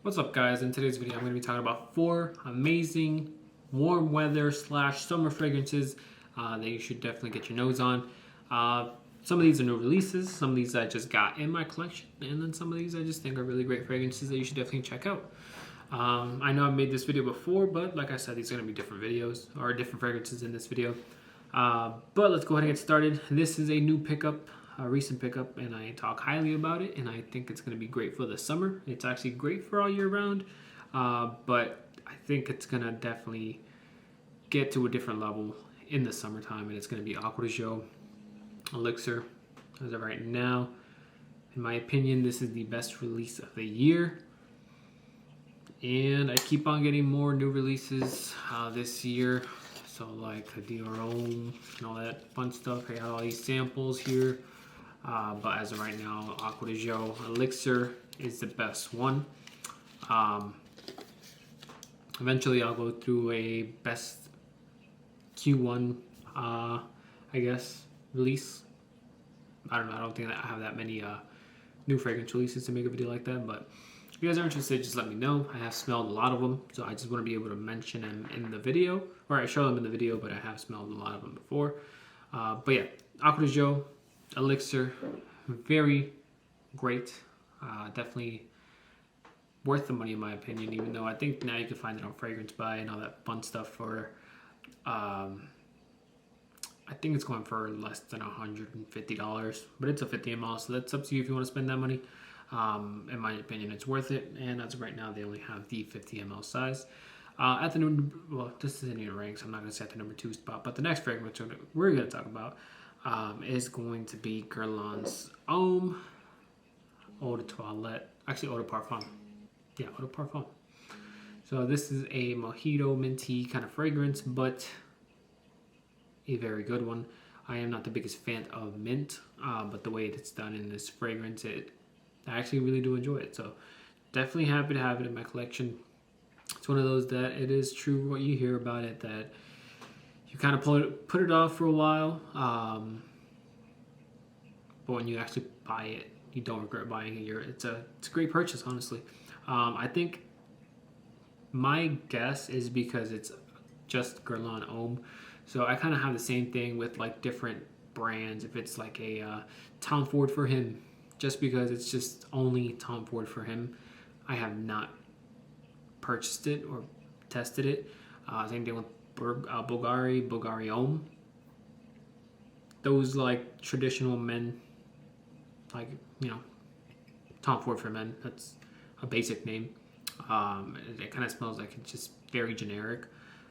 What's up, guys? In today's video I'm going to be talking about 4 amazing warm weather / summer fragrances that you should definitely get your nose on. Some of these are new releases, some of these I just got in my collection, and then some of these I just think are really great fragrances that you should definitely check out. I know I've made this video before, but like I said, these are going to be different videos, or different fragrances in this video. But let's go ahead and get started. This is a new pickup, a recent pickup, and I talk highly about it, and I think it's going to be great for the summer. It's actually great for all year round, but I think it's going to definitely get to a different level in the summertime, and it's going to be Acqua di Gio Elixir. As of right now, in my opinion, this is the best release of the year, and I keep on getting more new releases this year. So like Homme and all that fun stuff. I got all these samples here. But as of right now, Acqua di Gio Elixir is the best one. Eventually I'll go through a best Q1, I guess, release. I don't know, I don't think I have that many new fragrance releases to make a video like that, but if you guys are interested, just let me know. I have smelled a lot of them, so I just want to be able to mention them in the video, or I show them in the video, but I have smelled a lot of them before. But yeah, Acqua di Gio Elixir, very great. Definitely worth the money in my opinion, even though I think now you can find it on Fragrance Buy and all that fun stuff for, I think it's going for less than $150, but it's a 50 ml, so that's up to you if you want to spend that money. In my opinion, it's worth it, and as of right now, they only have the 50 ml size. At the number, well, this isn't even ranked, so I'm not going to say at the number 2 spot, but the next fragrance we're going to talk about is going to be Guerlain's Homme Eau de Toilette, actually Eau de Parfum. Yeah, Eau de Parfum. So this is a mojito minty kind of fragrance, but a very good one. I am not the biggest fan of mint, but the way it's done in this fragrance, I actually really do enjoy it. So definitely happy to have it in my collection. It's one of those that it is true what you hear about it, that you kind of put it off for a while, but when you actually buy it, you don't regret buying it. It's a great purchase, honestly. I think my guess is because it's just Guerlain Homme, so I kind of have the same thing with like different brands. If it's like a Tom Ford for him, just because it's just only Tom Ford for him, I have not purchased it or tested it. Same thing with Bulgari Homme. Those like traditional men, like, you know, Tom Ford for men. That's a basic name. It kind of smells like it's just very generic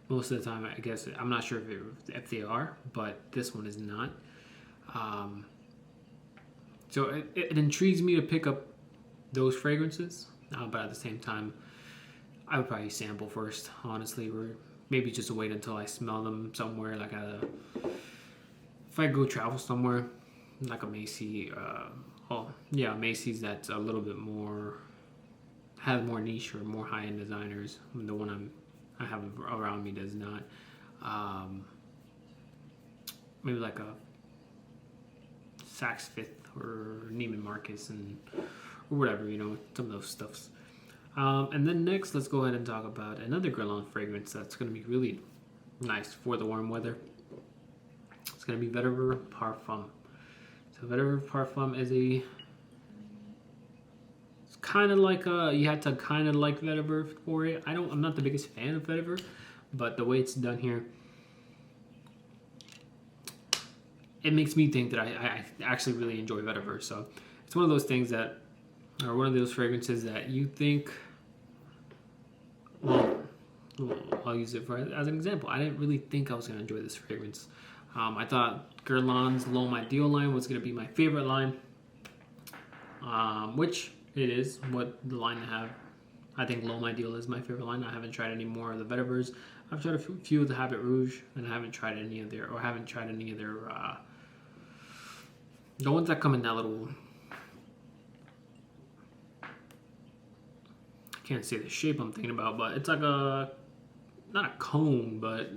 most of the time. I guess I'm not sure if they are, but this one is not. So it intrigues me to pick up those fragrances, but at the same time, I would probably sample first, honestly, or maybe just wait until I smell them somewhere, like if I go travel somewhere, like a Macy's, Macy's that's a little bit more, has more niche or more high-end designers. The one I have around me does not. Maybe like a Saks Fifth or Neiman Marcus or whatever, you know, some of those stuffs. And then next, let's go ahead and talk about another Guerlain fragrance that's going to be really nice for the warm weather. It's going to be Vetiver Parfum. So Vetiver Parfum is it's kind of like you had to kind of like Vetiver for it. I'm not the biggest fan of Vetiver, but the way it's done here, it makes me think that I actually really enjoy Vetiver. So it's one of those things that, or one of those fragrances that you think, well, I'll use it as an example. I didn't really think I was going to enjoy this fragrance. I thought Guerlain's L'Homme Ideal line was going to be my favorite line, which it is, what the line to have. I think L'Homme Ideal is my favorite line. I haven't tried any more of the Vetivers. I've tried a few of the Habit Rouge, and I haven't tried any of their, the ones that come in that little, I can't say the shape I'm thinking about, but it's like not a cone, but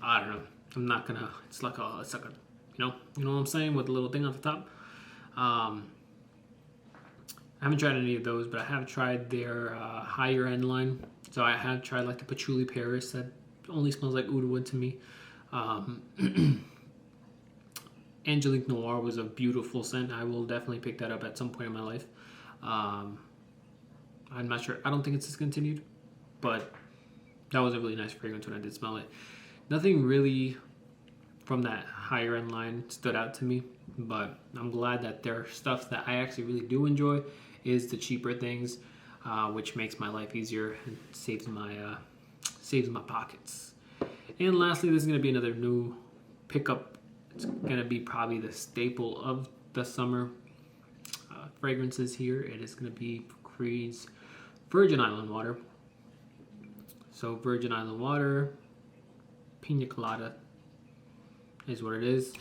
I don't know. I'm not gonna. It's like a, you know what I'm saying, with the little thing on the top. I haven't tried any of those, but I have tried their higher end line. So I have tried like the Patchouli Paris that only smells like oud wood to me. Angelique Noir was a beautiful scent. I will definitely pick that up at some point in my life. I'm not sure. I don't think it's discontinued, but that was a really nice fragrance when I did smell it. Nothing really from that higher end line stood out to me, but I'm glad that there are stuff that I actually really do enjoy is the cheaper things, which makes my life easier and saves my pockets. And lastly, this is going to be another new pickup. It's going to be probably the staple of the summer fragrances here. It is going to be Creed's Virgin Island Water. So Virgin Island Water, Pina Colada is what it is.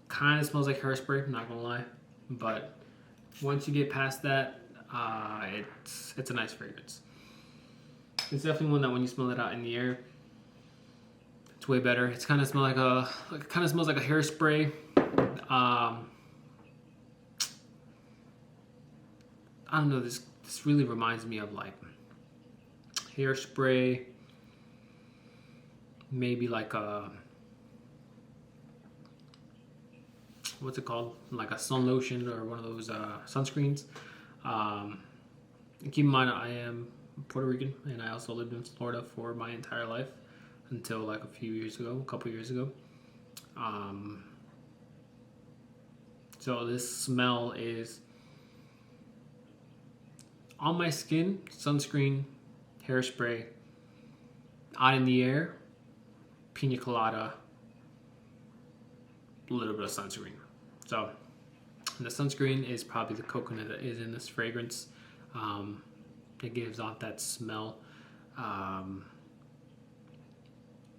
Kind of smells like hairspray, I'm not gonna lie, but once you get past that, it's a nice fragrance. It's definitely one that when you smell it out in the air, it's way better. It's kind of smells like a hairspray. I don't know. This really reminds me of like hairspray, maybe like a, what's it called? Like a sun lotion or one of those sunscreens. Keep in mind, I am Puerto Rican and I also lived in Florida for my entire life until like a couple years ago. So this smell is on my skin, sunscreen, hairspray, out in the air, pina colada, a little bit of sunscreen. So the sunscreen is probably the coconut that is in this fragrance. It gives off that smell. And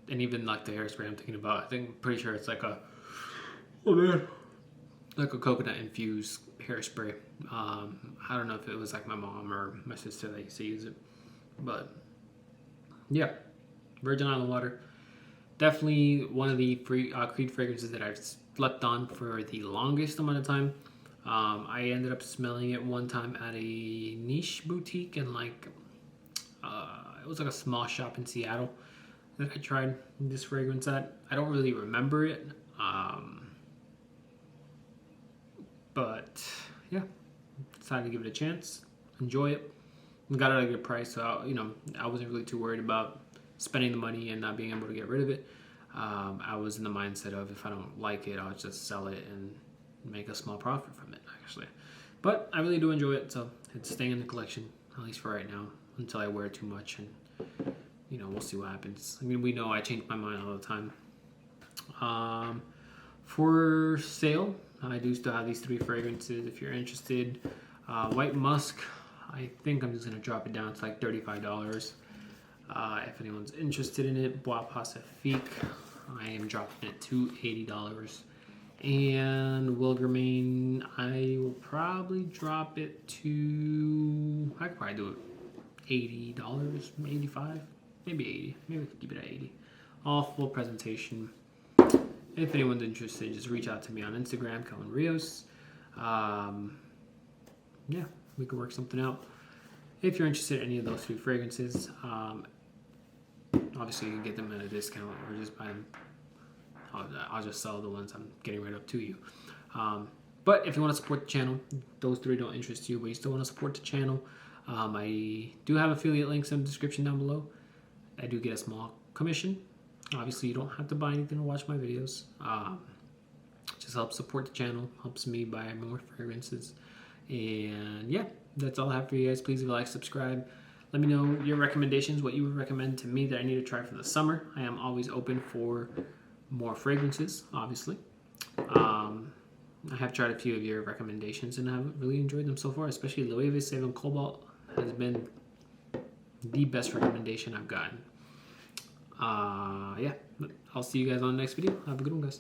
even like the hairspray I'm thinking about, pretty sure it's like a, like a coconut infused hairspray. I don't know if it was like my mom or my sister that used to use it, but yeah, Virgin Island Water, definitely one of the Creed fragrances that I've slept on for the longest amount of time. I ended up smelling it one time at a niche boutique and like it was like a small shop in Seattle that I tried this fragrance at. I don't really remember it, but yeah, decided to give it a chance, enjoy it. Got it at a good price, so I wasn't really too worried about spending the money and not being able to get rid of it. I was in the mindset of if I don't like it, I'll just sell it and make a small profit from it, actually. But I really do enjoy it, so it's staying in the collection, at least for right now, until I wear too much, and we'll see what happens. I mean, we know I change my mind all the time. For sale, I do still have these 3 fragrances if you're interested. White Musk, I think I'm just going to drop it down to like $35. If anyone's interested in it, Bois Pacifique, I am dropping it to $80. And Guerlain, I will probably drop it to, I could probably do it $80, $85, maybe $80. Maybe we could keep it at $80. All full presentation. If anyone's interested, just reach out to me on Instagram, Kelvin Rios. Yeah, we could work something out. If you're interested in any of those 3 fragrances, obviously you can get them at a discount or just buy them. I'll just sell the ones I'm getting rid of to you. But if you want to support the channel, those 3 don't interest you, but you still want to support the channel, I do have affiliate links in the description down below. I do get a small commission. Obviously, you don't have to buy anything to watch my videos. Just helps support the channel, helps me buy more fragrances. And yeah, that's all I have for you guys. Please like, subscribe. Let me know your recommendations, what you would recommend to me that I need to try for the summer. I am always open for more fragrances, obviously. I have tried a few of your recommendations and I've really enjoyed them so far, especially Loewe Savon Cobalt has been the best recommendation I've gotten. Yeah, I'll see you guys on the next video. Have a good one, guys.